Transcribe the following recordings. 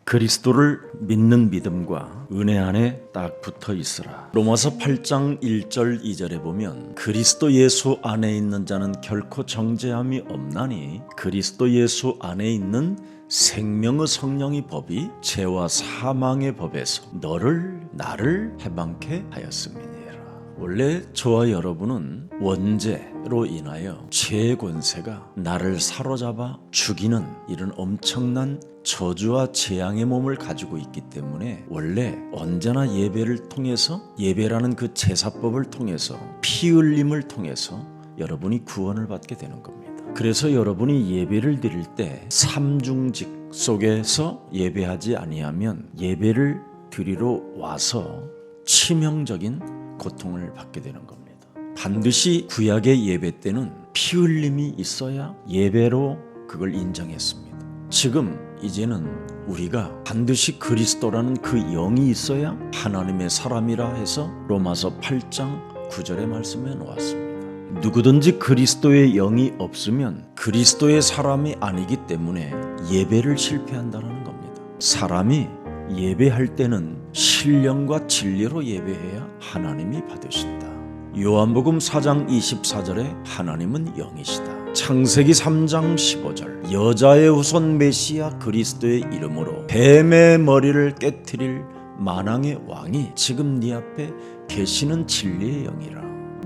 그리스도를 믿는 믿음과 은혜 안에 딱 붙어 있으라. 로마서 8장 1절 2절에 보면 그리스도 예수 안에 있는 자는 결코 정죄함이 없나니 그리스도 예수 안에 있는 생명의 성령의 법이 죄와 사망의 법에서 나를 해방케 하였음이니라. 원래 저와 여러분은 원죄로 인하여 죄의 권세가 나를 사로잡아 죽이는 이런 엄청난 저주와 재앙의 몸을 가지고 있기 때문에 원래 언제나 예배를 통해서, 예배라는 그 제사법을 통해서, 피 흘림을 통해서 여러분이 구원을 받게 되는 겁니다. 그래서 여러분이 예배를 드릴 때 삼중직 속에서 예배하지 아니하면 예배를 드리러 와서 치명적인 고통을 받게 되는 겁니다. 반드시 구약의 예배 때는 피 흘림이 있어야 예배로 그걸 인정했습니다. 지금 이제는 우리가 반드시 그리스도라는 그 영이 있어야 하나님의 사람이라 해서 로마서 8장 9절의 말씀에 놓았습니다. 누구든지 그리스도의 영이 없으면 그리스도의 사람이 아니기 때문에 예배를 실패한다는 겁니다. 사람이 예배할 때는 신령과 진리로 예배해야 하나님이 받으신다. 요한복음 4장 24절에 하나님은 영이시다. 창세기 3장 15절 여자의 후손 메시아 그리스도의 이름으로 뱀의 머리를 깨트릴 만왕의 왕이 지금 네 앞에 계시는 진리의 영이라.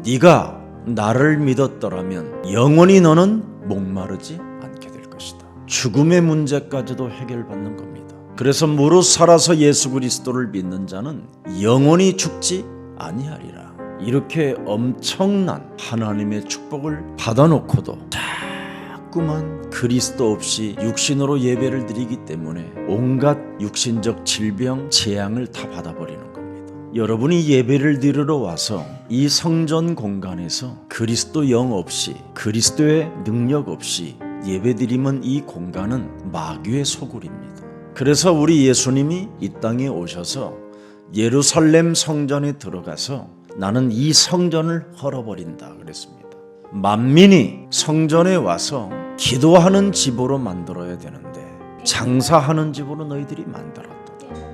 네가 나를 믿었더라면 영원히 너는 목마르지 않게 될 것이다. 죽음의 문제까지도 해결받는 겁니다. 그래서 무릇 살아서 예수 그리스도를 믿는 자는 영원히 죽지 아니하리라. 이렇게 엄청난 하나님의 축복을 받아놓고도 자꾸만 그리스도 없이 육신으로 예배를 드리기 때문에 온갖 육신적 질병, 재앙을 다 받아버리는 겁니다. 여러분이 예배를 드리러 와서 이 성전 공간에서 그리스도 영 없이, 그리스도의 능력 없이 예배드리면 이 공간은 마귀의 소굴입니다. 그래서 우리 예수님이 이 땅에 오셔서 예루살렘 성전에 들어가서 나는 이 성전을 헐어버린다 그랬습니다. 만민이 성전에 와서 기도하는 집으로 만들어야 되는데 장사하는 집으로 너희들이 만들었다.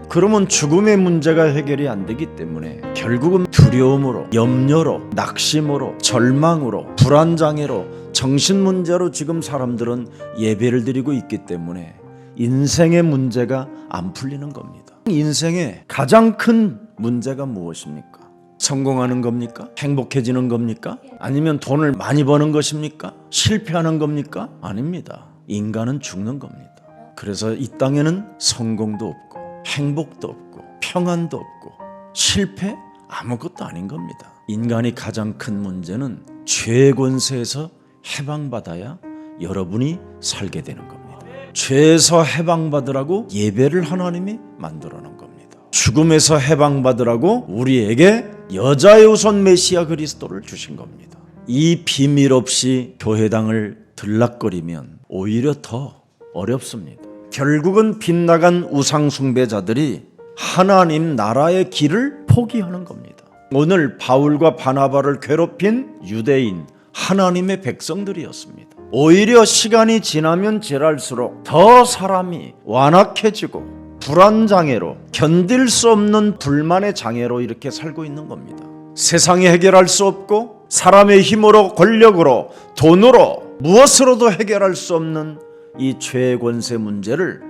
그러면 죽음의 문제가 해결이 안 되기 때문에 결국은 두려움으로, 염려로, 낙심으로, 절망으로, 불안장애로, 정신문제로 지금 사람들은 예배를 드리고 있기 때문에 인생의 문제가 안 풀리는 겁니다. 인생의 가장 큰 문제가 무엇입니까? 성공하는 겁니까? 행복해지는 겁니까? 아니면 돈을 많이 버는 것입니까? 실패하는 겁니까? 아닙니다. 인간은 죽는 겁니다. 그래서 이 땅에는 성공도 없고 행복도 없고 평안도 없고 실패? 아무것도 아닌 겁니다. 인간이 가장 큰 문제는 죄의 권세에서 해방받아야 여러분이 살게 되는 겁니다. 죄에서 해방받으라고 예배를 하나님이 만들어 놓은 겁니다. 죽음에서 해방받으라고 우리에게 여자의 후손 메시아 그리스도를 주신 겁니다. 이 비밀 없이 교회당을 들락거리면 오히려 더 어렵습니다. 결국은 빗나간 우상 숭배자들이 하나님 나라의 길을 포기하는 겁니다. 오늘 바울과 바나바를 괴롭힌 유대인 하나님의 백성들이었습니다. 오히려 시간이 지나면 지날수록 더 사람이 완악해지고 불안장애로, 견딜 수 없는 불만의 장애로 이렇게 살고 있는 겁니다. 세상이 해결할 수 없고 사람의 힘으로, 권력으로, 돈으로 무엇으로도 해결할 수 없는 이 죄의 권세 문제를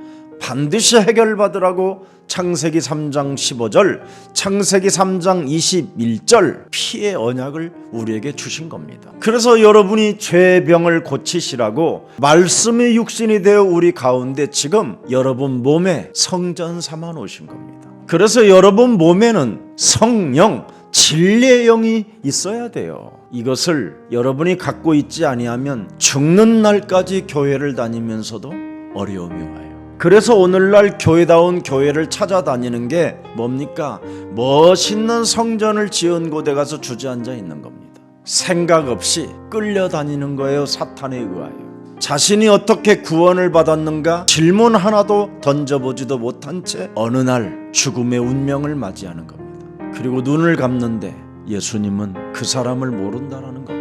반드시 해결받으라고 창세기 3장 15절, 창세기 3장 21절 피의 언약을 우리에게 주신 겁니다. 그래서 여러분이 죄의 병을 고치시라고 말씀이 육신이 되어 우리 가운데 지금 여러분 몸에 성전 삼아 놓으신 겁니다. 그래서 여러분 몸에는 성령, 진리의 영이 있어야 돼요. 이것을 여러분이 갖고 있지 아니하면 죽는 날까지 교회를 다니면서도 어려움이 와요. 그래서 오늘날 교회다운 교회를 찾아다니는 게 뭡니까? 멋있는 성전을 지은 곳에 가서 주저앉아 있는 겁니다. 생각 없이 끌려다니는 거예요. 사탄에 의하여. 자신이 어떻게 구원을 받았는가 질문 하나도 던져보지도 못한 채 어느 날 죽음의 운명을 맞이하는 겁니다. 그리고 눈을 감는데 예수님은 그 사람을 모른다라는 겁니다.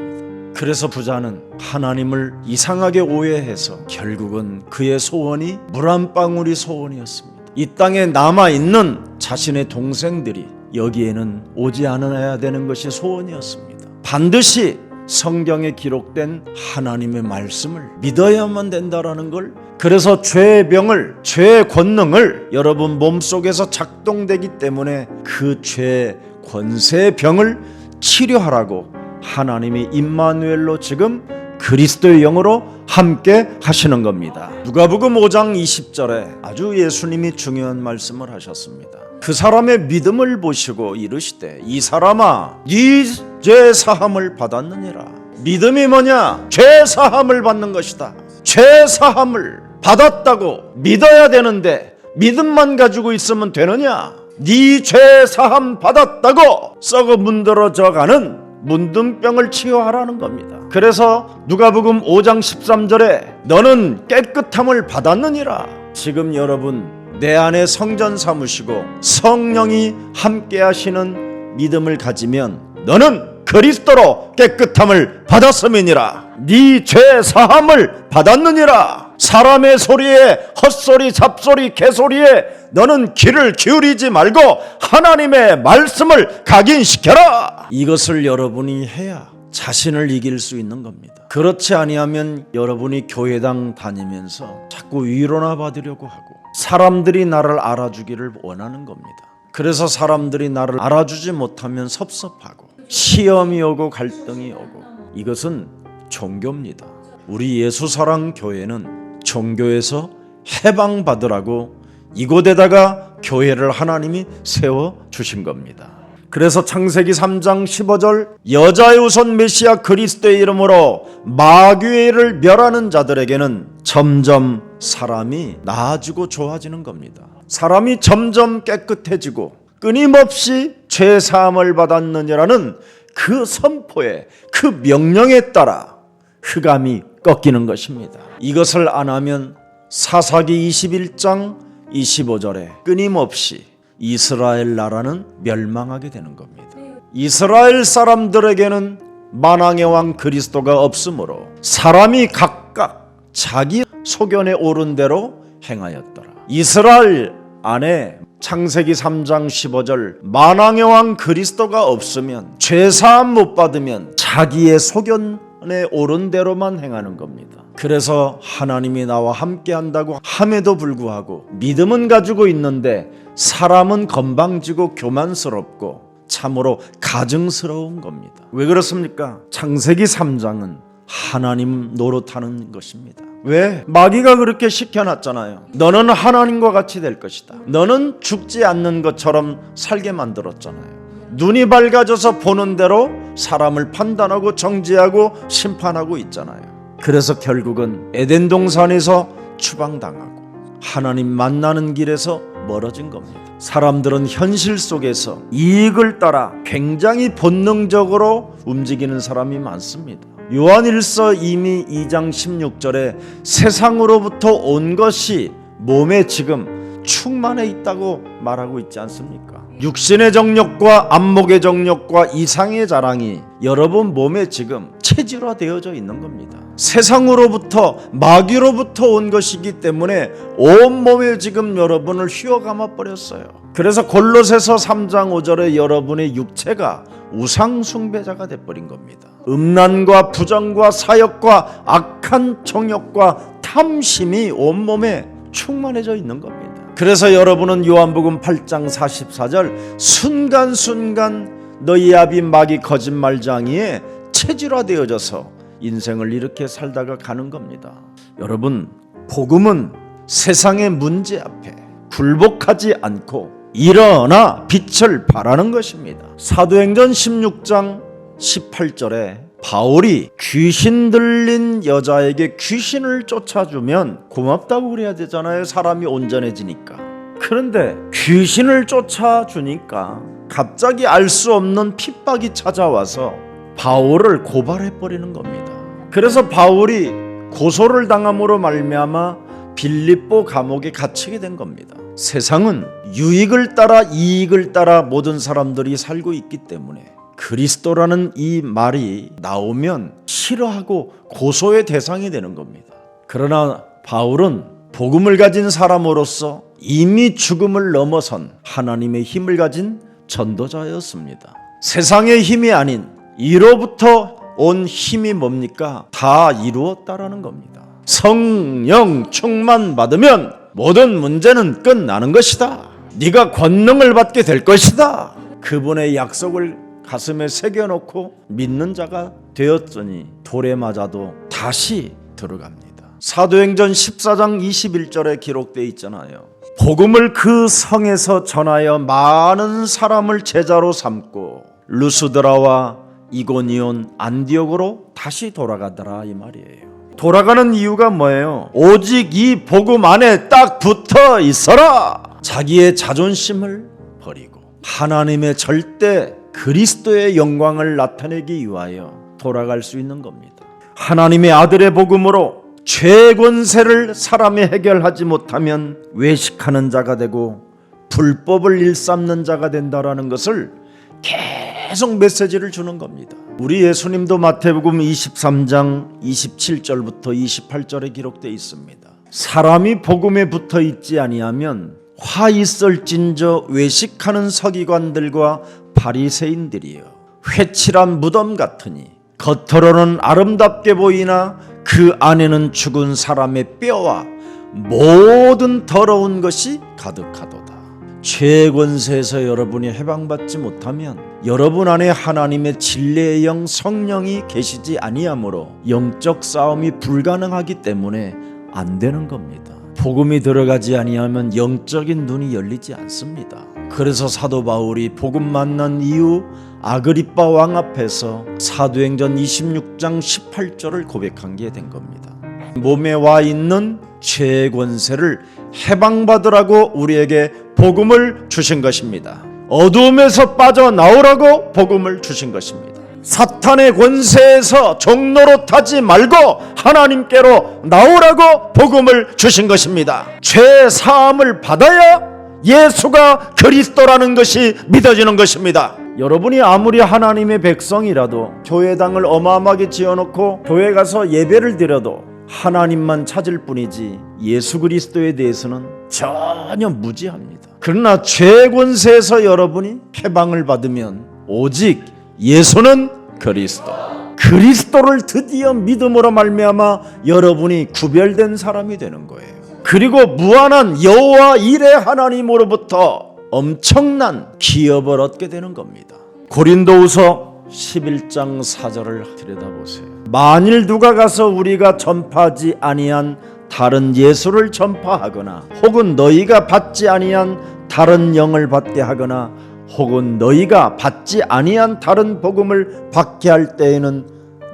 그래서 부자는 하나님을 이상하게 오해해서 결국은 그의 소원이 물 한 방울이 소원이었습니다. 이 땅에 남아있는 자신의 동생들이 여기에는 오지 않아야 되는 것이 소원이었습니다. 반드시 성경에 기록된 하나님의 말씀을 믿어야만 된다라는 걸, 그래서 죄의 병을, 죄의 권능을 여러분 몸속에서 작동되기 때문에 그 죄의 권세의 병을 치료하라고 하나님이 임마누엘로 지금 그리스도의 영으로 함께 하시는 겁니다. 누가복음 5장 20절에 아주 예수님이 중요한 말씀을 하셨습니다. 그 사람의 믿음을 보시고 이르시되 이 사람아 네 죄 사함을 받았느니라. 믿음이 뭐냐? 죄 사함을 받는 것이다. 죄 사함을 받았다고 믿어야 되는데 믿음만 가지고 있으면 되느냐? 네 죄 사함 받았다고 썩어 문드러져가는 문둥병을 치유하라는 겁니다. 그래서 누가복음 5장 13절에 너는 깨끗함을 받았느니라. 지금 여러분 내 안에 성전 삼으시고 성령이 함께 하시는 믿음을 가지면 너는 그리스도로 깨끗함을 받았음이니라. 네 죄 사함을 받았느니라. 사람의 소리에, 헛소리, 잡소리, 개소리에 너는 귀를 기울이지 말고 하나님의 말씀을 각인시켜라. 이것을 여러분이 해야 자신을 이길 수 있는 겁니다. 그렇지 아니하면 여러분이 교회당 다니면서 자꾸 위로나 받으려고 하고 사람들이 나를 알아주기를 원하는 겁니다. 그래서 사람들이 나를 알아주지 못하면 섭섭하고 시험이 오고 갈등이 오고, 이것은 종교입니다. 우리 예수사랑 교회는 종교에서 해방받으라고 이곳에다가 교회를 하나님이 세워주신 겁니다. 그래서 창세기 3장 15절 여자의 우선 메시아 그리스도의 이름으로 마귀를 멸하는 자들에게는 점점 사람이 나아지고 좋아지는 겁니다. 사람이 점점 깨끗해지고 끊임없이 죄사함을 받았느냐라는 그 선포에, 그 명령에 따라 흑암이 꺾이는 것입니다. 이것을 안 하면 사사기 21장 25절에 끊임없이 이스라엘 나라는 멸망하게 되는 겁니다. 이스라엘 사람들에게는 만왕의 왕 그리스도가 없으므로 사람이 각각 자기 소견에 오른 대로 행하였더라. 이스라엘 안에 창세기 3장 15절 만왕의 왕 그리스도가 없으면 죄사함 못 받으면 자기의 소견에 오른 대로만 행하는 겁니다. 그래서 하나님이 나와 함께 한다고 함에도 불구하고 믿음은 가지고 있는데 사람은 건방지고 교만스럽고 참으로 가증스러운 겁니다. 왜 그렇습니까? 창세기 3장은 하나님 노릇하는 것입니다. 왜? 마귀가 그렇게 시켜놨잖아요. 너는 하나님과 같이 될 것이다. 너는 죽지 않는 것처럼 살게 만들었잖아요. 눈이 밝아져서 보는 대로 사람을 판단하고 정죄하고 심판하고 있잖아요. 그래서 결국은 에덴 동산에서 추방당하고 하나님 만나는 길에서 멀어진 겁니다. 사람들은 현실 속에서 이익을 따라 굉장히 본능적으로 움직이는 사람이 많습니다. 요한일서 이미 2장 16절에 세상으로부터 온 것이 몸에 지금 충만해 있다고 말하고 있지 않습니까? 육신의 정욕과 안목의 정욕과 이상의 자랑이 여러분 몸에 지금 체질화되어져 있는 겁니다. 세상으로부터 마귀로부터 온 것이기 때문에 온몸에 지금 여러분을 휘어감아 버렸어요. 그래서 골로새서 3장 5절에 여러분의 육체가 우상 숭배자가 돼버린 겁니다. 음란과 부정과 사역과 악한 정욕과 탐심이 온몸에 충만해져 있는 겁니다. 그래서 여러분은 요한복음 8장 44절 순간순간 너희 아비 마귀 거짓말장이에 체질화되어져서 인생을 이렇게 살다가 가는 겁니다. 여러분, 복음은 세상의 문제 앞에 굴복하지 않고 일어나 빛을 발하는 것입니다. 사도행전 16장 18절에 바울이 귀신 들린 여자에게 귀신을 쫓아주면 고맙다고 그래야 되잖아요. 사람이 온전해지니까. 그런데 귀신을 쫓아주니까 갑자기 알 수 없는 핍박이 찾아와서 바울을 고발해버리는 겁니다. 그래서 바울이 고소를 당함으로 말미암아 빌립보 감옥에 갇히게 된 겁니다. 세상은 유익을 따라 이익을 따라 모든 사람들이 살고 있기 때문에 그리스도라는 이 말이 나오면 싫어하고 고소의 대상이 되는 겁니다. 그러나 바울은 복음을 가진 사람으로서 이미 죽음을 넘어선 하나님의 힘을 가진 전도자였습니다. 세상의 힘이 아닌 이로부터 온 힘이 뭡니까? 다 이루었다라는 겁니다. 성령 충만 받으면 모든 문제는 끝나는 것이다. 네가 권능을 받게 될 것이다. 그분의 약속을 가슴에 새겨놓고 믿는 자가 되었더니 돌에 맞아도 다시 들어갑니다. 사도행전 14장 21절에 기록되어 있잖아요. 복음을 그 성에서 전하여 많은 사람을 제자로 삼고 루스드라와 이고니온 안디옥으로 다시 돌아가더라 이 말이에요. 돌아가는 이유가 뭐예요? 오직 이 복음 안에 딱 붙어 있어라. 자기의 자존심을 버리고 하나님의 절대 그리스도의 영광을 나타내기 위하여 돌아갈 수 있는 겁니다. 하나님의 아들의 복음으로 죄 권세를 사람이 해결하지 못하면 외식하는 자가 되고 불법을 일삼는 자가 된다라는 것을 계속 메시지를 주는 겁니다. 우리 예수님도 마태복음 23장 27절부터 28절에 기록되어 있습니다. 사람이 복음에 붙어 있지 아니하면 화 있을진저 외식하는 서기관들과 바리새인들이여 회칠한 무덤 같으니 겉으로는 아름답게 보이나 그 안에는 죽은 사람의 뼈와 모든 더러운 것이 가득하도다. 죄의 권세에서 여러분이 해방받지 못하면 여러분 안에 하나님의 진리의 영 성령이 계시지 아니하므로 영적 싸움이 불가능하기 때문에 안 되는 겁니다. 복음이 들어가지 아니하면 영적인 눈이 열리지 않습니다. 그래서 사도 바울이 복음 만난 이후 아그리빠 왕 앞에서 사도행전 26장 18절을 고백한 게 된 겁니다. 몸에 와 있는 죄의 권세를 해방받으라고 우리에게 복음을 주신 것입니다. 어둠에서 빠져나오라고 복음을 주신 것입니다. 사탄의 권세에서 종노릇하지 말고 하나님께로 나오라고 복음을 주신 것입니다. 죄 사함을 받아야 예수가 그리스도라는 것이 믿어지는 것입니다. 여러분이 아무리 하나님의 백성이라도 교회당을 어마어마하게 지어놓고 교회 가서 예배를 드려도 하나님만 찾을 뿐이지 예수 그리스도에 대해서는 전혀 무지합니다. 그러나 죄 권세에서 여러분이 해방을 받으면 오직 예수는 그리스도를 드디어 믿음으로 말미암아 여러분이 구별된 사람이 되는 거예요. 그리고 무한한 여호와 일의 하나님으로부터 엄청난 기업을 얻게 되는 겁니다. 고린도후서 11장 4절을 들여다보세요. 만일 누가 가서 우리가 전파하지 아니한 다른 예수를 전파하거나 혹은 너희가 받지 아니한 다른 영을 받게 하거나 혹은 너희가 받지 아니한 다른 복음을 받게 할 때에는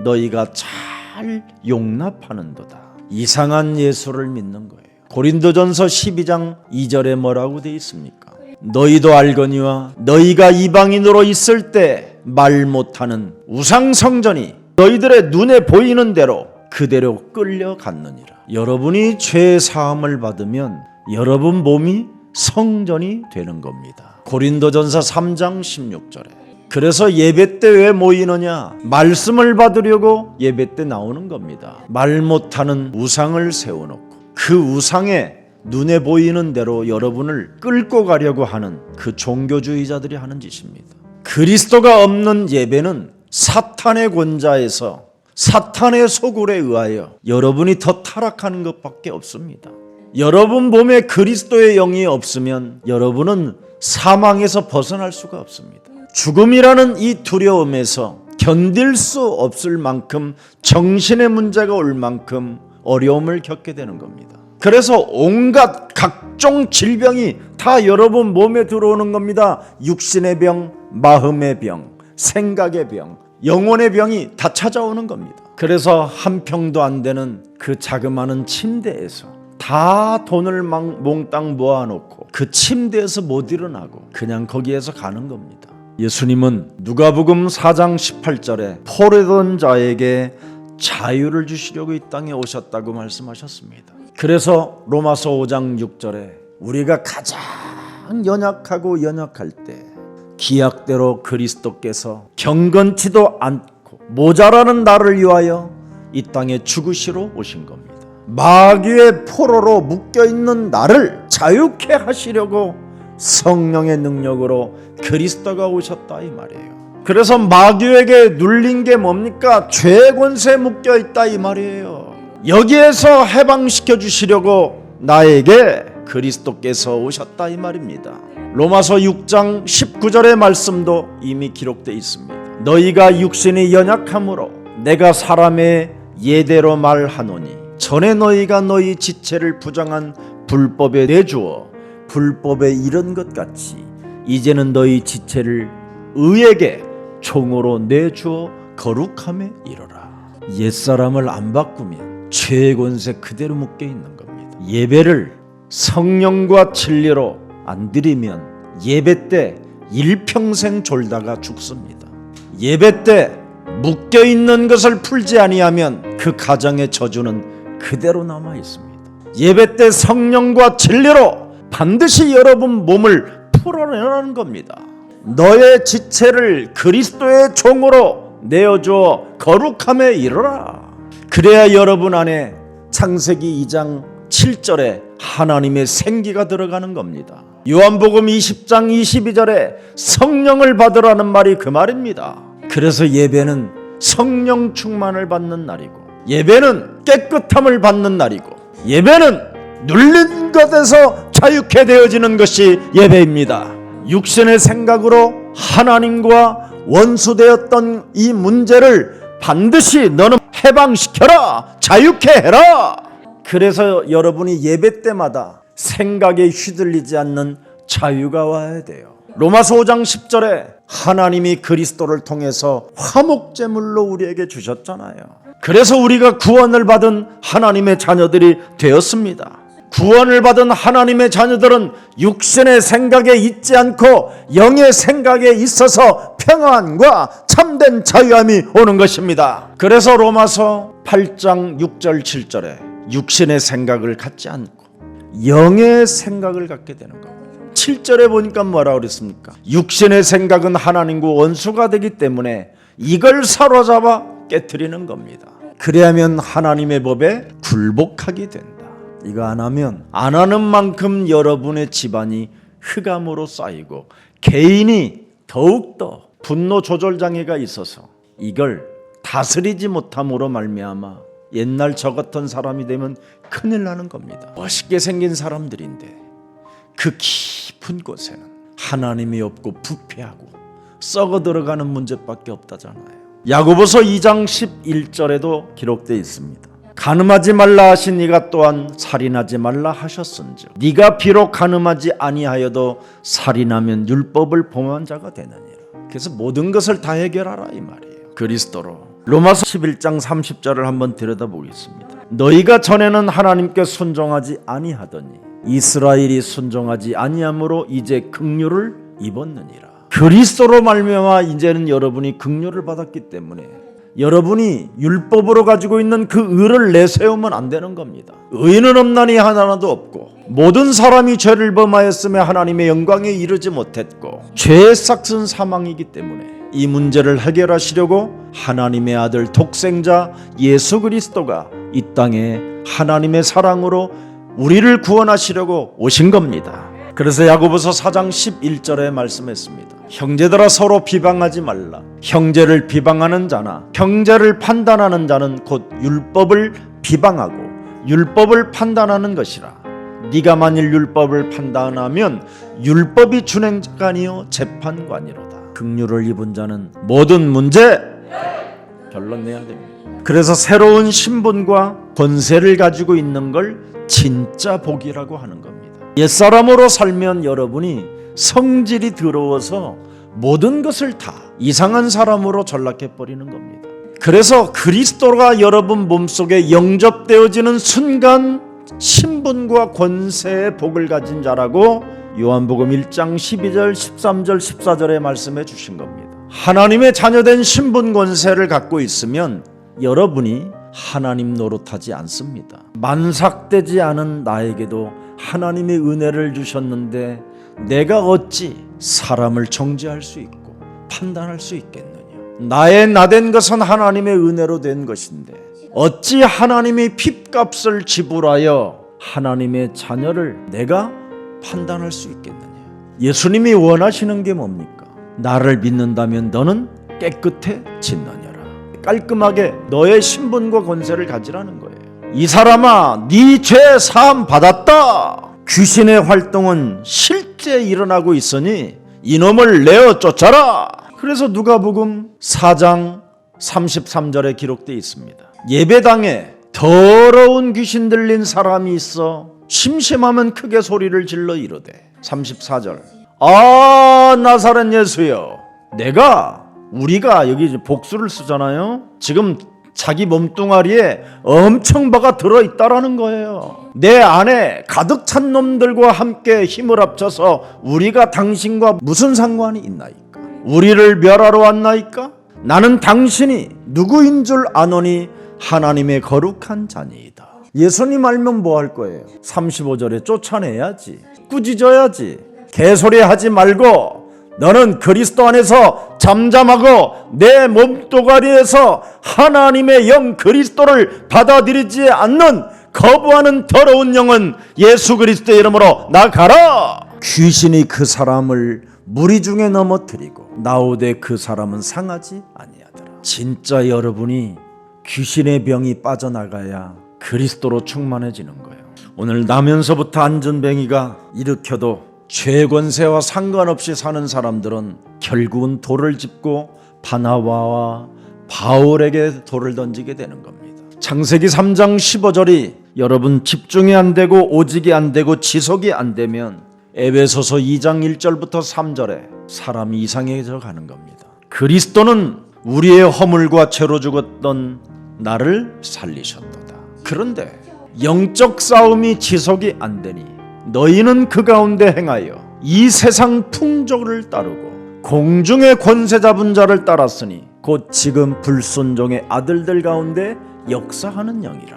너희가 잘 용납하는도다. 이상한 예수를 믿는 거예요. 고린도전서 12장 2절에 뭐라고 되어 있습니까? 너희도 알거니와 너희가 이방인으로 있을 때 말 못하는 우상성전이 너희들의 눈에 보이는 대로 그대로 끌려갔느니라. 여러분이 죄 사함을 받으면 여러분 몸이 성전이 되는 겁니다. 고린도전서 3장 16절에 그래서 예배 때 왜 모이느냐? 말씀을 받으려고 예배 때 나오는 겁니다. 말 못하는 우상을 세워놓고 그 우상에 눈에 보이는 대로 여러분을 끌고 가려고 하는 그 종교주의자들이 하는 짓입니다. 그리스도가 없는 예배는 사탄의 권자에서 사탄의 소굴에 의하여 여러분이 더 타락하는 것밖에 없습니다. 여러분 몸에 그리스도의 영이 없으면 여러분은 사망에서 벗어날 수가 없습니다. 죽음이라는 이 두려움에서 견딜 수 없을 만큼 정신의 문제가 올 만큼 어려움을 겪게 되는 겁니다. 그래서 온갖 각종 질병이 다 여러분 몸에 들어오는 겁니다. 육신의 병, 마음의 병, 생각의 병, 영혼의 병이 다 찾아오는 겁니다. 그래서 한 평도 안 되는 그 자그마한 침대에서 다 돈을 몽땅 모아놓고 그 침대에서 못 일어나고 그냥 거기에서 가는 겁니다. 예수님은 누가복음 4장 18절에 포로된 자에게 자유를 주시려고 이 땅에 오셨다고 말씀하셨습니다. 그래서 로마서 5장 6절에 우리가 가장 연약하고 연약할 때 기약대로 그리스도께서 경건치도 않고 모자라는 나를 위하여 이 땅에 죽으시러 오신 겁니다. 마귀의 포로로 묶여있는 나를 자유케 하시려고 성령의 능력으로 그리스도가 오셨다 이 말이에요. 그래서 마귀에게 눌린 게 뭡니까? 죄의 권세에 묶여있다 이 말이에요. 여기에서 해방시켜 주시려고 나에게 그리스도께서 오셨다 이 말입니다. 로마서 6장 19절의 말씀도 이미 기록되어 있습니다. 너희가 육신이 연약함으로 내가 사람의 예대로 말하노니 전에 너희가 너희 지체를 부정한 불법에 내주어 불법에 이른 것 같이 이제는 너희 지체를 의에게 종으로 내주어 거룩함에 이르라. 옛사람을 안 바꾸면 죄의 권세 그대로 묶여 있는 겁니다. 예배를 성령과 진리로 안 드리면 예배 때 일평생 졸다가 죽습니다. 예배 때 묶여 있는 것을 풀지 아니하면 그 가정의 저주는 그대로 남아 있습니다. 예배 때 성령과 진리로 반드시 여러분 몸을 풀어내라는 겁니다. 너의 지체를 그리스도의 종으로 내어주어 거룩함에 이르라. 그래야 여러분 안에 창세기 2장 7절에 하나님의 생기가 들어가는 겁니다. 요한복음 20장 22절에 성령을 받으라는 말이 그 말입니다. 그래서 예배는 성령 충만을 받는 날이고, 예배는 깨끗함을 받는 날이고, 예배는 눌린 것에서 자유케 되어지는 것이 예배입니다. 육신의 생각으로 하나님과 원수되었던 이 문제를 반드시 너는 해방시켜라, 자유케 해라. 그래서 여러분이 예배 때마다 생각에 휘둘리지 않는 자유가 와야 돼요. 로마서 5장 10절에 하나님이 그리스도를 통해서 화목제물로 우리에게 주셨잖아요. 그래서 우리가 구원을 받은 하나님의 자녀들이 되었습니다. 구원을 받은 하나님의 자녀들은 육신의 생각에 있지 않고 영의 생각에 있어서 평안과 참된 자유함이 오는 것입니다. 그래서 로마서 8장 6절 7절에 육신의 생각을 갖지 않고 영의 생각을 갖게 되는 겁니다. 7절에 보니까 뭐라고 그랬습니까? 육신의 생각은 하나님과 원수가 되기 때문에 이걸 사로잡아 깨트리는 겁니다. 그래야면 하나님의 법에 굴복하게 된다. 이거 안 하면 안 하는 만큼 여러분의 집안이 흑암으로 쌓이고 개인이 더욱더 분노 조절 장애가 있어서 이걸 다스리지 못함으로 말미암아 옛날 저 같은 사람이 되면 큰일 나는 겁니다. 멋있게 생긴 사람들인데 그 깊은 곳에는 하나님이 없고 부패하고 썩어 들어가는 문제밖에 없다잖아요. 야고보서 2장 11절에도 기록되어 있습니다. 간음하지 말라 하신 이가 또한 살인하지 말라 하셨은즉 네가 비록 간음하지 아니하여도 살인하면 율법을 범한 자가 되느니라. 그래서 모든 것을 다 해결하라 이 말이에요. 그리스도로. 로마서 11장 30절을 한번 들여다보겠습니다. 너희가 전에는 하나님께 순종하지 아니하더니 이스라엘이 순종하지 아니함으로 이제 긍휼을 입었느니라. 그리스도로 말미암아 이제는 여러분이 긍휼을 받았기 때문에 여러분이 율법으로 가지고 있는 그 의를 내세우면 안 되는 겁니다. 의는 없나니 하나도 없고 모든 사람이 죄를 범하였으며 하나님의 영광에 이르지 못했고 죄의 삭은 사망이기 때문에 이 문제를 해결하시려고 하나님의 아들 독생자 예수 그리스도가 이 땅에 하나님의 사랑으로 우리를 구원하시려고 오신 겁니다. 그래서 야고보서 4장 11절에 말씀했습니다. 형제들아 서로 비방하지 말라. 형제를 비방하는 자나 형제를 판단하는 자는 곧 율법을 비방하고 율법을 판단하는 것이라. 네가 만일 율법을 판단하면 율법이 준행관이요 재판관이로다. 긍휼을 입은 자는 모든 문제 결론 내야 됩니다. 그래서 새로운 신분과 권세를 가지고 있는 걸 진짜 복이라고 하는 겁니다. 옛사람으로 살면 여러분이 성질이 더러워서 모든 것을 다 이상한 사람으로 전락해버리는 겁니다. 그래서 그리스도가 여러분 몸속에 영접되어지는 순간 신분과 권세의 복을 가진 자라고 요한복음 1장 12절 13절 14절에 말씀해 주신 겁니다. 하나님의 자녀된 신분 권세를 갖고 있으면 여러분이 하나님 노릇하지 않습니다. 만삭되지 않은 나에게도 하나님의 은혜를 주셨는데 내가 어찌 사람을 정죄할 수 있고 판단할 수 있겠느냐. 나의 나된 것은 하나님의 은혜로 된 것인데 어찌 하나님이 핏값을 지불하여 하나님의 자녀를 내가 판단할 수 있겠느냐. 예수님이 원하시는 게 뭡니까? 나를 믿는다면 너는 깨끗해진느니라. 깔끔하게 너의 신분과 권세를 가지라는 거예요. 이 사람아, 네 죄 사함 받았다. 귀신의 활동은 실제 일어나고 있으니 이놈을 내어 쫓아라. 그래서 누가복음 4장 33절에 기록되어 있습니다. 예배당에 더러운 귀신 들린 사람이 있어 심심하면 크게 소리를 질러 이르되 34절 아 나사렛 예수여, 우리가 여기 복수를 쓰잖아요. 지금 자기 몸뚱아리에 엄청 뭐가 들어있다라는 거예요. 내 안에 가득 찬 놈들과 함께 힘을 합쳐서 우리가 당신과 무슨 상관이 있나이까? 우리를 멸하러 왔나이까? 나는 당신이 누구인 줄 아노니 하나님의 거룩한 자니이다. 예수님 알면 뭐 할 거예요? 35절에 쫓아내야지, 꾸짖어야지. 개소리 하지 말고 너는 그리스도 안에서 잠잠하고 내 몸뚱아리에서 하나님의 영 그리스도를 받아들이지 않는 거부하는 더러운 영은 예수 그리스도의 이름으로 나가라. 귀신이 그 사람을 무리 중에 넘어뜨리고 나오되 그 사람은 상하지 아니하더라. 진짜 여러분이 귀신의 병이 빠져나가야 그리스도로 충만해지는 거예요. 오늘 나면서부터 안전뱅이가 일으켜도 죄 권세와 상관없이 사는 사람들은 결국은 돌을 짚고 바나바와 바울에게 돌을 던지게 되는 겁니다. 창세기 3장 15절이 여러분 집중이 안 되고 오직이 안 되고 지속이 안 되면 에베소서 2장 1절부터 3절에 사람이 이상해져 가는 겁니다. 그리스도는 우리의 허물과 죄로 죽었던 나를 살리셨도다. 그런데 영적 싸움이 지속이 안 되니 너희는 그 가운데 행하여 이 세상 풍조를 따르고 공중의 권세 잡은 자를 따랐으니 곧 지금 불순종의 아들들 가운데 역사하는 영이라.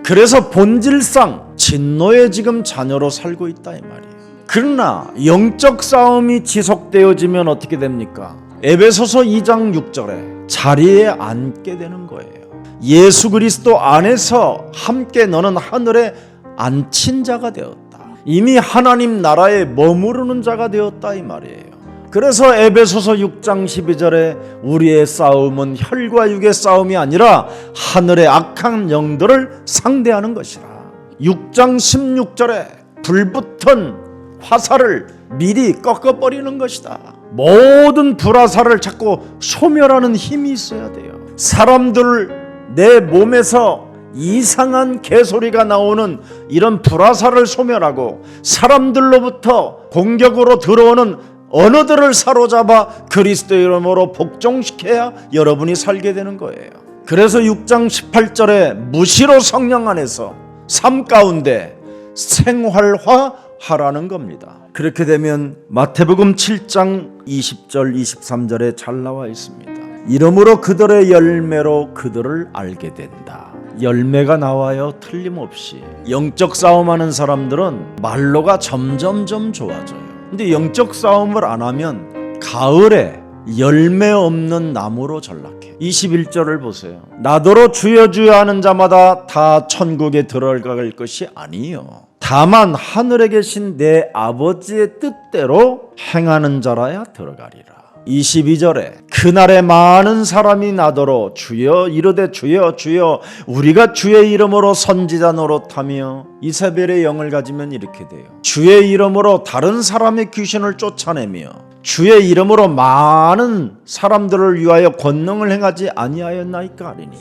그래서 본질상 진노의 지금 자녀로 살고 있다 이 말이에요. 그러나 영적 싸움이 지속되어지면 어떻게 됩니까? 에베소서 2장 6절에 자리에 앉게 되는 거예요. 예수 그리스도 안에서 함께 너는 하늘에 앉힌 자가 되었다. 이미 하나님 나라에 머무르는 자가 되었다 이 말이에요. 그래서 에베소서 6장 12절에 우리의 싸움은 혈과 육의 싸움이 아니라 하늘의 악한 영들을 상대하는 것이라. 6장 16절에 불붙은 화살을 미리 꺾어버리는 것이다. 모든 불화살을 자꾸 소멸하는 힘이 있어야 돼요. 사람들 내 몸에서 이상한 개소리가 나오는 이런 불화살을 소멸하고 사람들로부터 공격으로 들어오는 언어들을 사로잡아 그리스도의 이름으로 복종시켜야 여러분이 살게 되는 거예요. 그래서 6장 18절에 무시로 성령 안에서 삶 가운데 생활화하라는 겁니다. 그렇게 되면 마태복음 7장 20절 23절에 잘 나와 있습니다. 이러므로 그들의 열매로 그들을 알게 된다. 열매가 나와요. 틀림없이. 영적 싸움하는 사람들은 말로가 점점점 좋아져요. 근데 영적 싸움을 안 하면 가을에 열매 없는 나무로 전락해. 21절을 보세요. 나더러 주여 주여 하는 자마다 다 천국에 들어갈 것이 아니요 다만 하늘에 계신 내 아버지의 뜻대로 행하는 자라야 들어가리라. 22절에 그날에 많은 사람이 나더러 주여 이르되 주여 주여 우리가 주의 이름으로 선지자 노릇하며 이세벨의 영을 가지면 이렇게 돼요. 주의 이름으로 다른 사람의 귀신을 쫓아내며 주의 이름으로 많은 사람들을 위하여 권능을 행하지 아니하였나이까 하리니.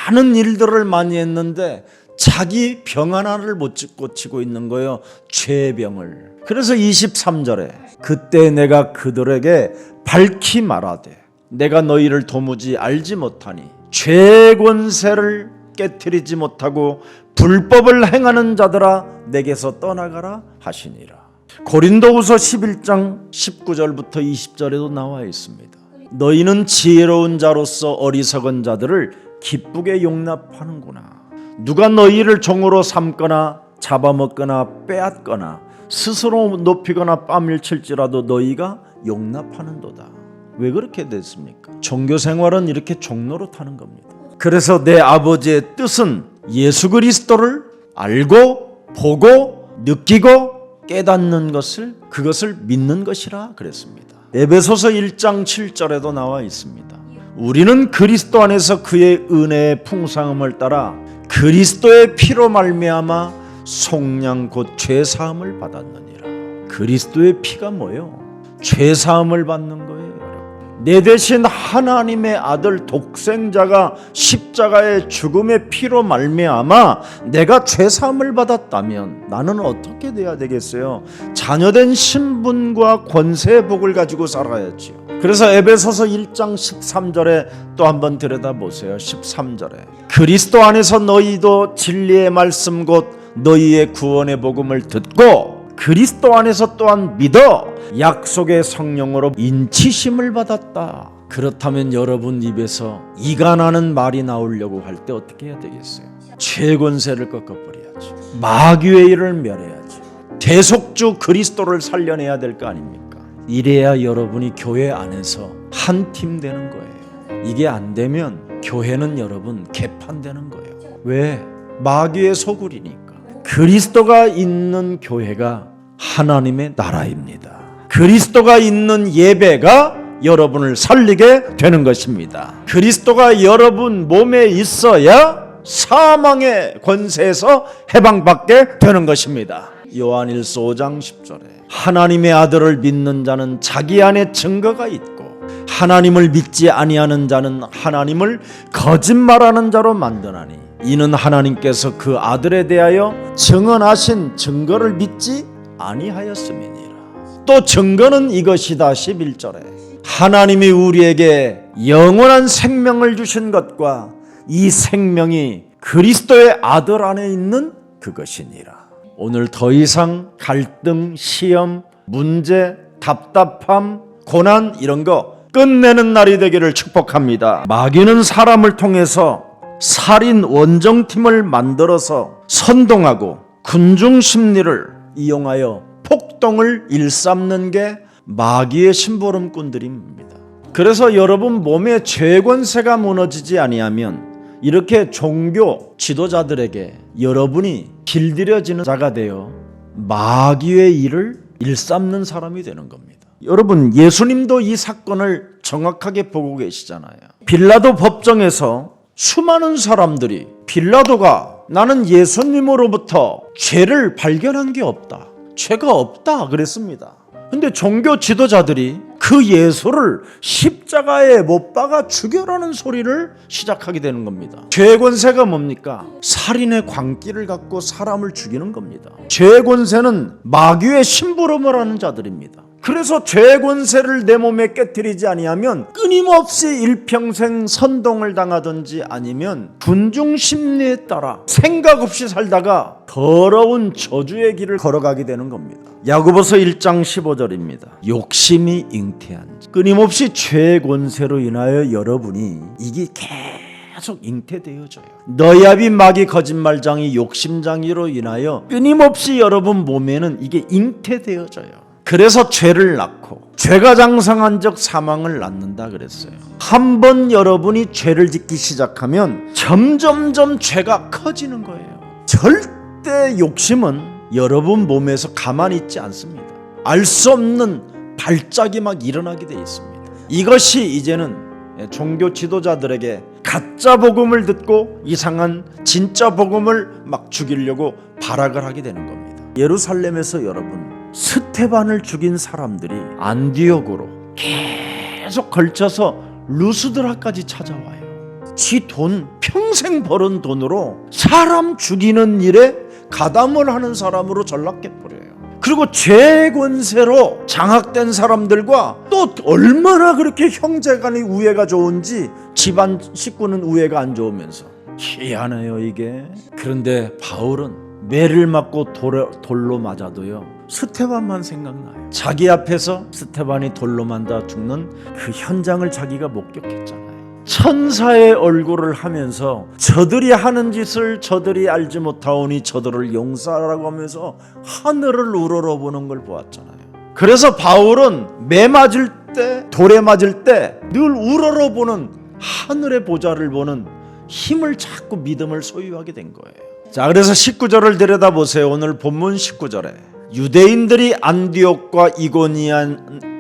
많은 일들을 많이 했는데 자기 병 하나를 못 고치고 있는 거예요. 죄의 병을. 그래서 23절에 그때 내가 그들에게 밝히 말하되 내가 너희를 도무지 알지 못하니 죄의 권세를 깨트리지 못하고 불법을 행하는 자들아 내게서 떠나가라 하시니라. 고린도후서 11장 19절부터 20절에도 나와 있습니다. 너희는 지혜로운 자로서 어리석은 자들을 기쁘게 용납하는구나. 누가 너희를 종으로 삼거나 잡아먹거나 빼앗거나 스스로 높이거나 뺨을 칠지라도 너희가 용납하는도다. 왜 그렇게 됐습니까? 종교 생활은 이렇게 종로로 타는 겁니다. 그래서 내 아버지의 뜻은 예수 그리스도를 알고 보고 느끼고 깨닫는 것을, 그것을 믿는 것이라 그랬습니다. 에베소서 1장 7절에도 나와 있습니다. 우리는 그리스도 안에서 그의 은혜의 풍성함을 따라 그리스도의 피로 말미암아 속량 곧 죄사함을 받았느니라. 그리스도의 피가 뭐예요? 죄사함을 받는 거예요. 내 대신 하나님의 아들 독생자가 십자가의 죽음의 피로 말미암아 내가 죄사함을 받았다면 나는 어떻게 돼야 되겠어요? 자녀된 신분과 권세의 복을 가지고 살아야지요. 그래서 에베소서 1장 13절에 또 한번 들여다보세요. 13절에 그리스도 안에서 너희도 진리의 말씀 곧 너희의 구원의 복음을 듣고 그리스도 안에서 또한 믿어 약속의 성령으로 인치심을 받았다. 그렇다면 여러분 입에서 이가 나는 말이 나오려고 할 때 어떻게 해야 되겠어요? 죄권세를 꺾어버려야지. 마귀의 일을 멸해야지. 대속주 그리스도를 살려내야 될 거 아닙니까? 이래야 여러분이 교회 안에서 한 팀 되는 거예요. 이게 안 되면 교회는 여러분 개판되는 거예요. 왜? 마귀의 소굴이니까. 그리스도가 있는 교회가 하나님의 나라입니다. 그리스도가 있는 예배가 여러분을 살리게 되는 것입니다. 그리스도가 여러분 몸에 있어야 사망의 권세에서 해방받게 되는 것입니다. 요한일서 5장 10절에 하나님의 아들을 믿는 자는 자기 안에 증거가 있고 하나님을 믿지 아니하는 자는 하나님을 거짓말하는 자로 만드나니 이는 하나님께서 그 아들에 대하여 증언하신 증거를 믿지 아니하였음이니라. 또 증거는 이것이다. 11절에 하나님이 우리에게 영원한 생명을 주신 것과 이 생명이 그리스도의 아들 안에 있는 그것이니라. 오늘 더 이상 갈등, 시험, 문제, 답답함, 고난 이런 거 끝내는 날이 되기를 축복합니다. 마귀는 사람을 통해서 살인 원정팀을 만들어서 선동하고 군중 심리를 이용하여 폭동을 일삼는 게 마귀의 심부름꾼들입니다. 그래서 여러분 몸에 죄권세가 무너지지 아니하면 이렇게 종교 지도자들에게 여러분이 길들여지는 자가 되어 마귀의 일을 일삼는 사람이 되는 겁니다. 여러분 예수님도 이 사건을 정확하게 보고 계시잖아요. 빌라도 법정에서 수많은 사람들이 빌라도가 나는 예수님으로부터 죄를 발견한 게 없다. 죄가 없다 그랬습니다. 근데 종교 지도자들이 그 예수를 십자가에 못 박아 죽여라는 소리를 시작하게 되는 겁니다. 죄의 권세가 뭡니까? 살인의 광기를 갖고 사람을 죽이는 겁니다. 죄의 권세는 마귀의 심부름을 하는 자들입니다. 그래서 죄의 권세를 내 몸에 깨뜨리지 아니하면 끊임없이 일평생 선동을 당하든지 아니면 군중 심리에 따라 생각 없이 살다가 더러운 저주의 길을 걸어가게 되는 겁니다. 야고보서 1장 15절입니다. 욕심이 잉태한 자. 끊임없이 죄의 권세로 인하여 여러분이 이게 계속 잉태되어져요. 너야비 마귀 거짓말장이 욕심장이로 인하여 끊임없이 여러분 몸에는 이게 잉태되어져요. 그래서 죄를 낳고 죄가 장성한 적 사망을 낳는다 그랬어요. 한번 여러분이 죄를 짓기 시작하면 점점점 죄가 커지는 거예요. 절대 욕심은 여러분 몸에서 가만히 있지 않습니다. 알 수 없는 발작이 막 일어나게 돼 있습니다. 이것이 이제는 종교 지도자들에게 가짜 복음을 듣고 이상한 진짜 복음을 막 죽이려고 발악을 하게 되는 겁니다. 예루살렘에서 여러분 스테반을 죽인 사람들이 안디옥으로 계속 걸쳐서 루스드라까지 찾아와요. 지 돈 평생 벌은 돈으로 사람 죽이는 일에 가담을 하는 사람으로 전락해버려요. 그리고 죄의 권세로 장악된 사람들과 또 얼마나 그렇게 형제간의 우애가 좋은지 집안 식구는 우애가 안 좋으면서 희한해요 이게. 그런데 바울은 매를 맞고 돌로 맞아도요 스테반만 생각나요. 자기 앞에서 스테반이 돌로 맞아 죽는 그 현장을 자기가 목격했잖아요. 천사의 얼굴을 하면서 저들이 하는 짓을 저들이 알지 못하오니 저들을 용서하라고 하면서 하늘을 우러러보는 걸 보았잖아요. 그래서 바울은 매 맞을 때, 돌에 맞을 때 늘 우러러보는 하늘의 보좌를 보는 힘을 찾고 믿음을 소유하게 된 거예요. 자, 그래서 19절을 들여다보세요. 오늘 본문 19절에 유대인들이 안디옥과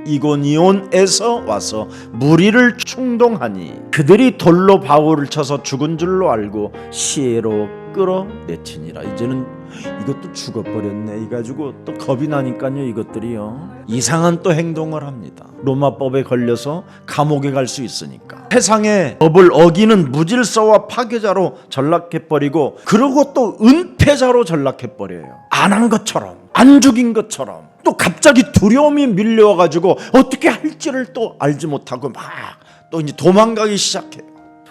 이고니온에서 와서 무리를 충동하니 그들이 돌로 바울을 쳐서 죽은 줄로 알고 시에로 끌어내치니라. 이제는 이것도 죽어버렸네. 이 가지고 또 겁이 나니까요. 이것들이요 이상한 또 행동을 합니다. 로마법에 걸려서 감옥에 갈 수 있으니까 세상의 법을 어기는 무질서와 파괴자로 전락해버리고, 그러고 또 은폐자로 전락해버려요. 안 한 것처럼, 안 죽인 것처럼. 또 갑자기 두려움이 밀려와가지고 어떻게 할지를 또 알지 못하고 막 또 이제 도망가기 시작해요.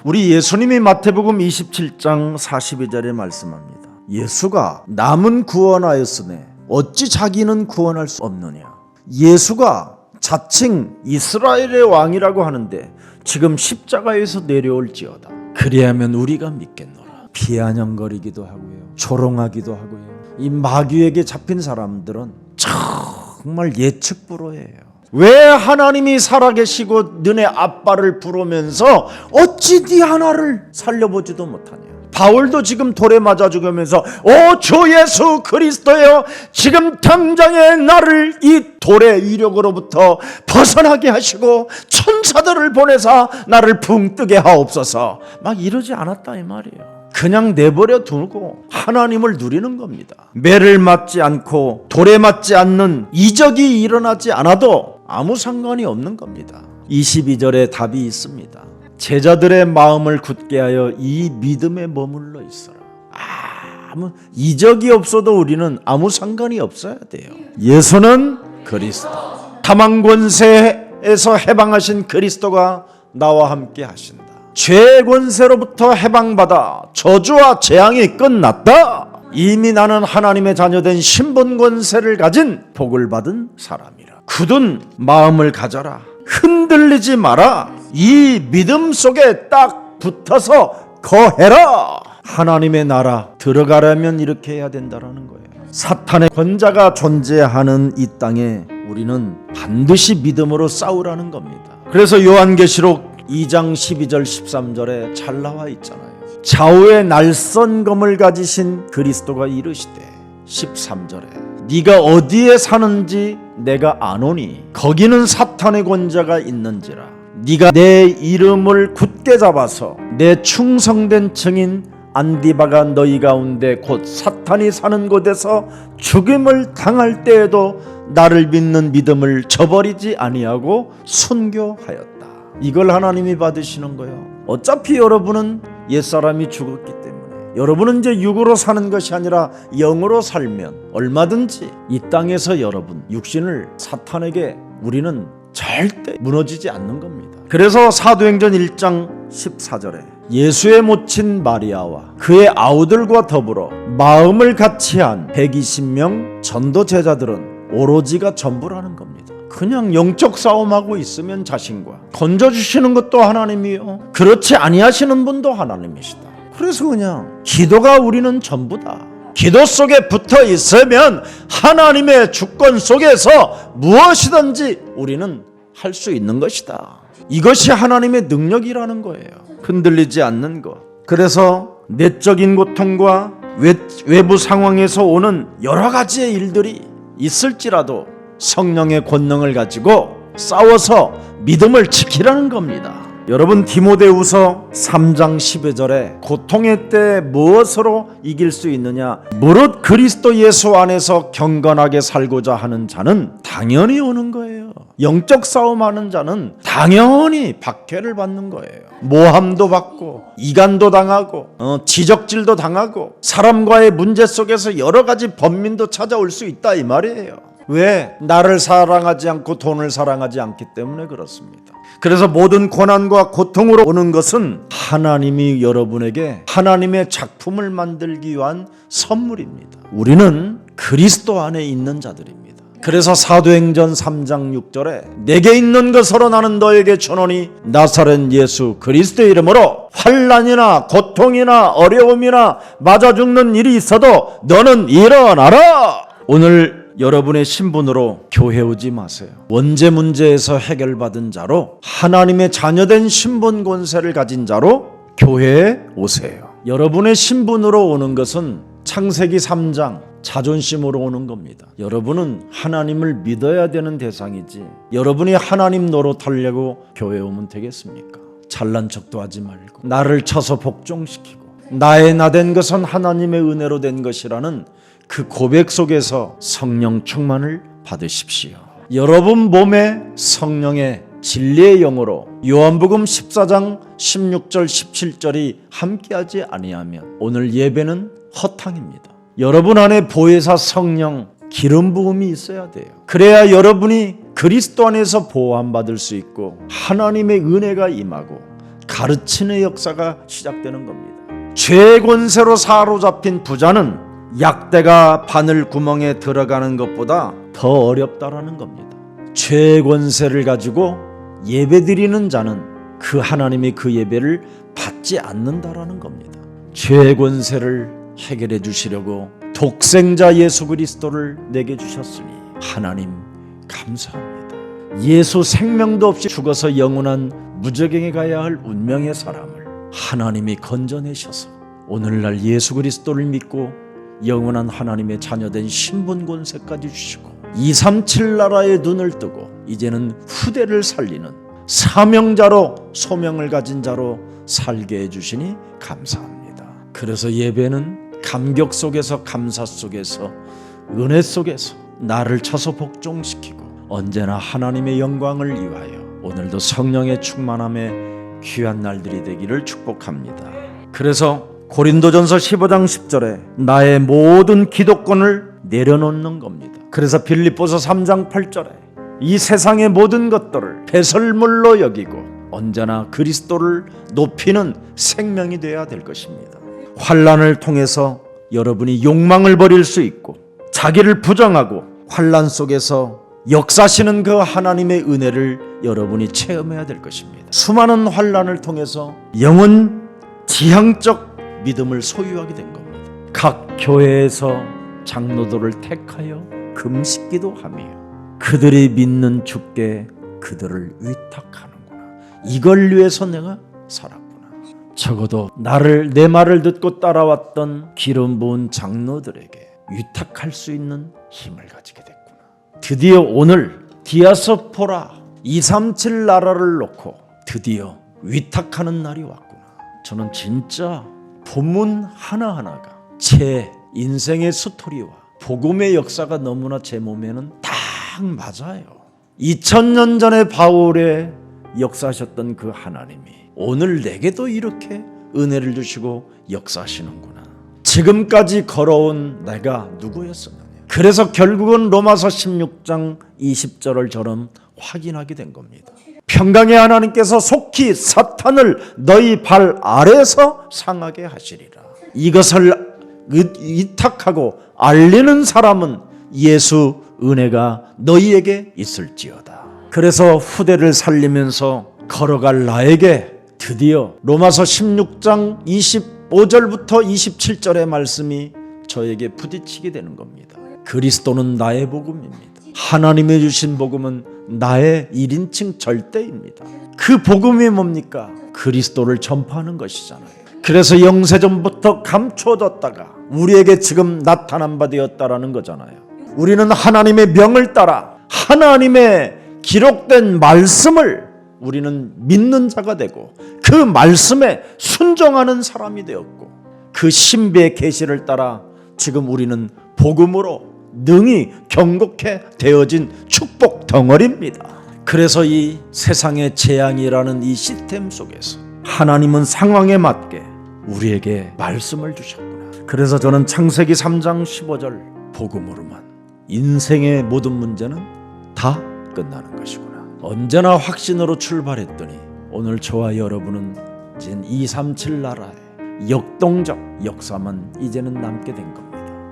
우리 예수님이 마태복음 27장 42절에 말씀합니다. 예수가 남은 구원하였으네 어찌 자기는 구원할 수 없느냐. 예수가 자칭 이스라엘의 왕이라고 하는데 지금 십자가에서 내려올지어다. 그리하면 우리가 믿겠노라. 비아냥거리기도 하고요, 조롱하기도 하고요. 이 마귀에게 잡힌 사람들은 정말 예측불허예요. 왜 하나님이 살아계시고 너네 아빠를 부르면서 어찌 네 하나를 살려보지도 못하냐. 바울도 지금 돌에 맞아 죽으면서 오 주 예수 그리스도여, 지금 당장에 나를 이 돌의 위력으로부터 벗어나게 하시고 천사들을 보내사 나를 붕 뜨게 하옵소서, 막 이러지 않았다 이 말이에요. 그냥 내버려 두고 하나님을 누리는 겁니다. 매를 맞지 않고 돌에 맞지 않는 이적이 일어나지 않아도 아무 상관이 없는 겁니다. 22절에 답이 있습니다. 제자들의 마음을 굳게 하여 이 믿음에 머물러 있어라. 아무 이적이 없어도 우리는 아무 상관이 없어야 돼요. 예수는 그리스도, 사망 권세에서 해방하신 그리스도가 나와 함께 하신다. 죄의 권세로부터 해방받아 저주와 재앙이 끝났다. 이미 나는 하나님의 자녀된 신분 권세를 가진 복을 받은 사람이라. 굳은 마음을 가져라. 흔들리지 마라. 이 믿음 속에 딱 붙어서 거해라. 하나님의 나라 들어가려면 이렇게 해야 된다는 거예요. 사탄의 권자가 존재하는 이 땅에 우리는 반드시 믿음으로 싸우라는 겁니다. 그래서 요한계시록 2장 12절 13절에 잘 나와 있잖아요. 좌우의 날선 검을 가지신 그리스도가 이르시되 13절에 네가 어디에 사는지 내가 아노니 거기는 사탄의 권자가 있는지라. 네가 내 이름을 굳게 잡아서 내 충성된 증인 안디바가 너희 가운데 곧 사탄이 사는 곳에서 죽임을 당할 때에도 나를 믿는 믿음을 저버리지 아니하고 순교하였다. 이걸 하나님이 받으시는 거예요. 어차피 여러분은 옛사람이 죽었기 때문에 여러분은 이제 육으로 사는 것이 아니라 영으로 살면 얼마든지 이 땅에서 여러분 육신을 사탄에게 우리는 절대 무너지지 않는 겁니다. 그래서 사도행전 1장 14절에 예수의 모친 마리아와 그의 아우들과 더불어 마음을 같이한 120명 전도 제자들은 오로지가 전부라는 겁니다. 그냥 영적 싸움하고 있으면 자신과 건져주시는 것도 하나님이요, 그렇지 아니하시는 분도 하나님이시다. 그래서 그냥 기도가 우리는 전부다. 기도 속에 붙어 있으면 하나님의 주권 속에서 무엇이든지 우리는 할 수 있는 것이다. 이것이 하나님의 능력이라는 거예요. 흔들리지 않는 것. 그래서 내적인 고통과 외부 상황에서 오는 여러 가지의 일들이 있을지라도 성령의 권능을 가지고 싸워서 믿음을 지키라는 겁니다. 여러분, 디모데후서 3장 12절에 고통의 때에 무엇으로 이길 수 있느냐? 무릇 그리스도 예수 안에서 경건하게 살고자 하는 자는 당연히 오는 거예요. 영적 싸움하는 자는 당연히 박해를 받는 거예요. 모함도 받고 이간도 당하고 지적질도 당하고 사람과의 문제 속에서 여러 가지 번민도 찾아올 수 있다 이 말이에요. 왜? 나를 사랑하지 않고 돈을 사랑하지 않기 때문에 그렇습니다. 그래서 모든 고난과 고통으로 오는 것은 하나님이 여러분에게 하나님의 작품을 만들기 위한 선물입니다. 우리는 그리스도 안에 있는 자들입니다. 그래서 사도행전 3장 6절에 내게 있는 것으로 나는 너에게 주노니 나사렛 예수 그리스도의 이름으로 환난이나 고통이나 어려움이나 맞아 죽는 일이 있어도 너는 일어나라. 오늘 여러분의 신분으로 교회 오지 마세요. 원죄 문제에서 해결받은 자로 하나님의 자녀된 신분 권세를 가진 자로 교회에 오세요. 여러분의 신분으로 오는 것은 창세기 3장 자존심으로 오는 겁니다. 여러분은 하나님을 믿어야 되는 대상이지 여러분이 하나님 노릇하려고 교회 오면 되겠습니까? 잘난 척도 하지 말고 나를 쳐서 복종시키고 나의 나 된 것은 하나님의 은혜로 된 것이라는 그 고백 속에서 성령 충만을 받으십시오. 여러분 몸에 성령의 진리의 영으로 요한복음 14장 16절 17절이 함께하지 아니하면 오늘 예배는 허탕입니다. 여러분 안에 보혜사 성령 기름 부음이 있어야 돼요. 그래야 여러분이 그리스도 안에서 보호받을 수 있고 하나님의 은혜가 임하고 가르치는 역사가 시작되는 겁니다. 죄의 권세로 사로잡힌 부자는 약대가 바늘 구멍에 들어가는 것보다 더 어렵다라는 겁니다. 죄의 권세를 가지고 예배드리는 자는 그 하나님이 그 예배를 받지 않는다라는 겁니다. 죄의 권세를 해결해 주시려고 독생자 예수 그리스도를 내게 주셨으니 하나님 감사합니다. 예수 생명도 없이 죽어서 영원한 무저갱에 가야 할 운명의 사람을 하나님이 건져내셔서 오늘날 예수 그리스도를 믿고 영원한 하나님의 자녀된 신분 권세까지 주시고 237 나라의 눈을 뜨고 이제는 후대를 살리는 사명자로 소명을 가진 자로 살게 해주시니 감사합니다. 그래서 예배는 감격 속에서 감사 속에서 은혜 속에서 나를 쳐서 복종시키고 언제나 하나님의 영광을 위하여 오늘도 성령의 충만함에 귀한 날들이 되기를 축복합니다. 그래서 고린도전서 15장 10절에 나의 모든 기독권을 내려놓는 겁니다. 그래서 빌립보서 3장 8절에 이 세상의 모든 것들을 배설물로 여기고 언제나 그리스도를 높이는 생명이 되어야 될 것입니다. 환난을 통해서 여러분이 욕망을 버릴 수 있고 자기를 부정하고 환난 속에서 역사하시는 그 하나님의 은혜를 여러분이 체험해야 될 것입니다. 수많은 환난을 통해서 영혼 지향적 믿음을 소유하게 된 겁니다. 각 교회에서 장로들을 택하여 금식기도하며 그들이 믿는 주께 그들을 위탁하는구나. 이걸 위해서 내가 살았구나. 적어도 내 말을 듣고 따라왔던 기름 부은 장로들에게 위탁할 수 있는 힘을 가지게 됐구나. 드디어 오늘 디아스포라 237 나라를 놓고 드디어 위탁하는 날이 왔구나. 저는 진짜 본문 하나하나가 제 인생의 스토리와 복음의 역사가 너무나 제 몸에는 딱 맞아요. 2000년 전에 바울의 역사하셨던 그 하나님이 오늘 내게도 이렇게 은혜를 주시고 역사하시는구나. 지금까지 걸어온 내가 누구였었느냐. 그래서 결국은 로마서 16장 20절을 저는 확인하게 된 겁니다. 평강의 하나님께서 속히 사탄을 너희 발 아래서 상하게 하시리라. 이것을 위탁하고 알리는 사람은 예수 은혜가 너희에게 있을지어다. 그래서 후대를 살리면서 걸어갈 나에게 드디어 로마서 16장 25절부터 27절의 말씀이 저에게 부딪히게 되는 겁니다. 그리스도는 나의 복음입니다. 하나님이 주신 복음은 나의 1인칭 절대입니다. 그 복음이 뭡니까? 그리스도를 전파하는 것이잖아요. 그래서 영세전부터 감춰뒀다가 우리에게 지금 나타난 바 되었다라는 거잖아요. 우리는 하나님의 명을 따라 하나님의 기록된 말씀을 우리는 믿는 자가 되고 그 말씀에 순종하는 사람이 되었고 그 신비의 계시를 따라 지금 우리는 복음으로 능히 경고케 되어진 축복 덩어리입니다. 그래서 이 세상의 재앙이라는 이 시스템 속에서 하나님은 상황에 맞게 우리에게 말씀을 주셨구나. 그래서 저는 창세기 3장 15절 복음으로만 인생의 모든 문제는 다 끝나는 것이구나. 언제나 확신으로 출발했더니 오늘 저와 여러분은 이제 237 나라의 역동적 역사만 이제는 남게 된 겁니다.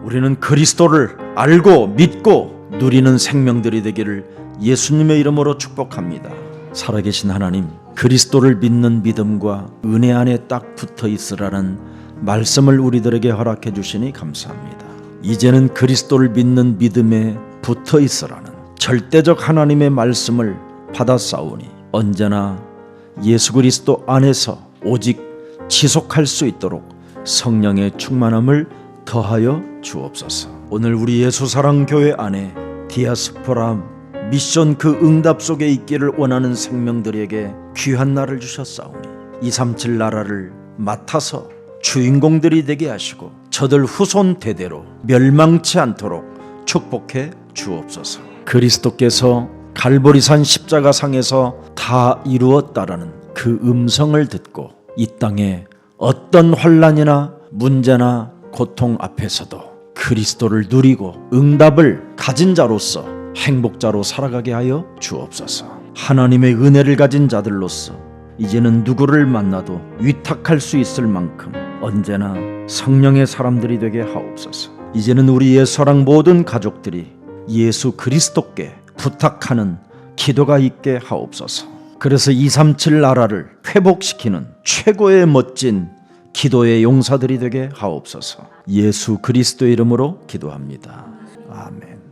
우리는 그리스도를 알고 믿고 누리는 생명들이 되기를 예수님의 이름으로 축복합니다. 살아계신 하나님, 그리스도를 믿는 믿음과 은혜 안에 딱 붙어 있으라는 말씀을 우리들에게 허락해 주시니 감사합니다. 이제는 그리스도를 믿는 믿음에 붙어 있으라는 절대적 하나님의 말씀을 받아싸우니 언제나 예수 그리스도 안에서 오직 지속할 수 있도록 성령의 충만함을 더하여 주옵소서. 오늘 우리 예수사랑교회 안에 디아스포라 미션 그 응답 속에 있기를 원하는 생명들에게 귀한 날을 주셨사오니 237 나라를 맡아서 주인공들이 되게 하시고 저들 후손 대대로 멸망치 않도록 축복해 주옵소서. 그리스도께서 갈보리산 십자가상에서 다 이루었다라는 그 음성을 듣고 이 땅에 어떤 환난이나 문제나 고통 앞에서도 그리스도를 누리고 응답을 가진 자로서 행복자로 살아가게 하여 주옵소서. 하나님의 은혜를 가진 자들로서 이제는 누구를 만나도 위탁할 수 있을 만큼 언제나 성령의 사람들이 되게 하옵소서. 이제는 우리 예수랑 모든 가족들이 예수 그리스도께 부탁하는 기도가 있게 하옵소서. 그래서 237 나라를 회복시키는 최고의 멋진 기도의 용사들이 되게 하옵소서. 예수 그리스도의 이름으로 기도합니다. 아멘.